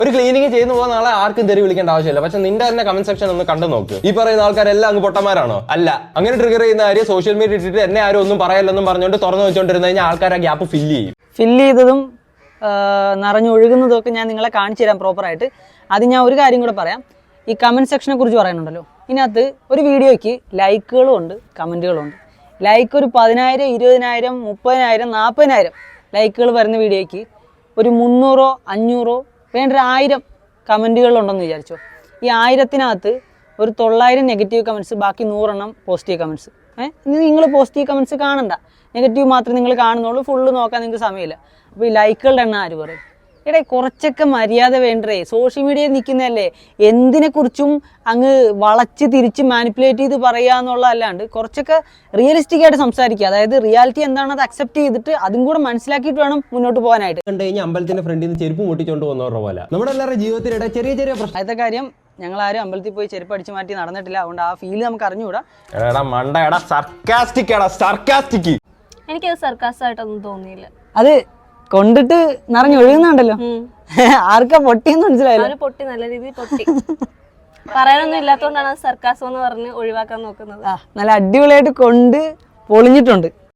ഒരു ക്ലീനിങ് ചെയ്യുന്ന പോകുന്ന ആളെ ആർക്കും തെറി വിളിക്കേണ്ട ആവശ്യമില്ല. പക്ഷെ നിന്റെ തന്നെ കമന്റ് സെക്ഷൻ ഒന്ന് കണ്ടു നോക്ക്. ഈ പറയുന്ന ആൾക്കാരെല്ലാം അങ്ങ് പൊട്ടന്മാരാണോ? അല്ല. അങ്ങനെ ട്രിഗർ ചെയ്യുന്ന കാര്യം സോഷ്യൽ മീഡിയ ഇട്ടിട്ട് എന്നെ ആരും ഒന്നും പറയല്ലെന്നും പറഞ്ഞുകൊണ്ട് തുറന്നു വെച്ചോണ്ടിരുന്നു കഴിഞ്ഞാൽ ആൾക്കാർ ആ ഗ്യാപ്പ് ഫില്ല് ചെയ്തതും നിറഞ്ഞൊഴുകുന്നതും ഒക്കെ ഞാൻ നിങ്ങളെ കാണിച്ചു തരാം പ്രോപ്പറായിട്ട്. അത് ഞാൻ ഒരു കാര്യം കൂടെ പറയാം. ഈ കമന്റ് സെക്ഷനെ കുറിച്ച് പറയുന്നുണ്ടല്ലോ, ഇതിനകത്ത് ഒരു വീഡിയോയ്ക്ക് ലൈക്കുകളും ഉണ്ട്, കമന്റുകളും ഉണ്ട്. ലൈക്ക് ഒരു 10,000, 20,000, 30,000, 40,000 ലൈക്കുകൾ വരുന്ന വീഡിയോയ്ക്ക് ഒരു 300, 500 വേണ്ട 1000 കമൻറ്റുകളുണ്ടെന്ന് വിചാരിച്ചോ. ഈ 1000-നകത്ത് ഒരു 900 നെഗറ്റീവ് കമൻറ്റ്സ്, ബാക്കി 100 പോസിറ്റീവ് കമൻറ്റ്സ്. ഇനി നിങ്ങൾ പോസിറ്റീവ് കമൻറ്റ്സ് കാണണ്ട, നെഗറ്റീവ് മാത്രമേ നിങ്ങൾ കാണുന്നുള്ളൂ, ഫുള്ള് നോക്കാൻ നിങ്ങൾക്ക് സമയമില്ല. അപ്പോൾ ഈ ലൈക്കുകളുടെ എണ്ണം ആര് പറയും? എടേ കുറച്ചൊക്കെ മര്യാദ വേണ്ടേ? സോഷ്യൽ മീഡിയയിൽ നിൽക്കുന്നതല്ലേ, എന്തിനെക്കുറിച്ചും അങ്ങ് വളച്ച് തിരിച്ച് മാനിപ്പുലേറ്റ് ചെയ്ത് പറയുക എന്നുള്ളതല്ലാണ്ട് കുറച്ചൊക്കെ റിയലിസ്റ്റിക് ആയിട്ട് സംസാരിക്കുക. അതായത് റിയാലിറ്റി എന്താണെന്ന് അത് അക്സെപ്റ്റ് ചെയ്തിട്ട് അതും കൂടെ മനസ്സിലാക്കിയിട്ട് വേണം മുന്നോട്ട് പോകാനായിട്ട്. കണ്ടു കഴിഞ്ഞാൽ അമ്പലത്തിന്റെ ഫ്രണ്ടിൽ നിന്ന് ചെരുപ്പ് മുട്ടിച്ചോണ്ട് പോകുന്നവരുടെ പോലെ നമ്മുടെ എല്ലാവരുടെ ജീവിതത്തിലിടെ ചെറിയ ചെറിയ പ്രശ്നം. ആദ്യത്തെ കാര്യം, ഞങ്ങൾ ആരും അമ്പലത്തിൽ പോയി ചെരുപ്പ് അടിച്ചു മാറ്റി നടന്നിട്ടില്ല. അതുകൊണ്ട് ആ ഫീല് നമുക്ക് അറിഞ്ഞുകൂടാ. എനിക്കത് സർക്കാസായിട്ടൊന്നും തോന്നിയില്ല. അത് കൊണ്ടിട്ട് നിറഞ്ഞൊഴുകുന്നുണ്ടല്ലോ, ആർക്കാ പൊട്ടിയെന്ന് മനസ്സിലായില്ല. പൊട്ടി, നല്ല രീതിയിൽ പൊട്ടി. പറയാനൊന്നും ഇല്ലാത്തതുകൊണ്ടാണ് സർക്കാസം എന്ന് പറഞ്ഞ് ഒഴിവാക്കാൻ നോക്കുന്നത്. നല്ല അടിപൊളിയായിട്ട് കൊണ്ട് പൊളിഞ്ഞിട്ടുണ്ട്.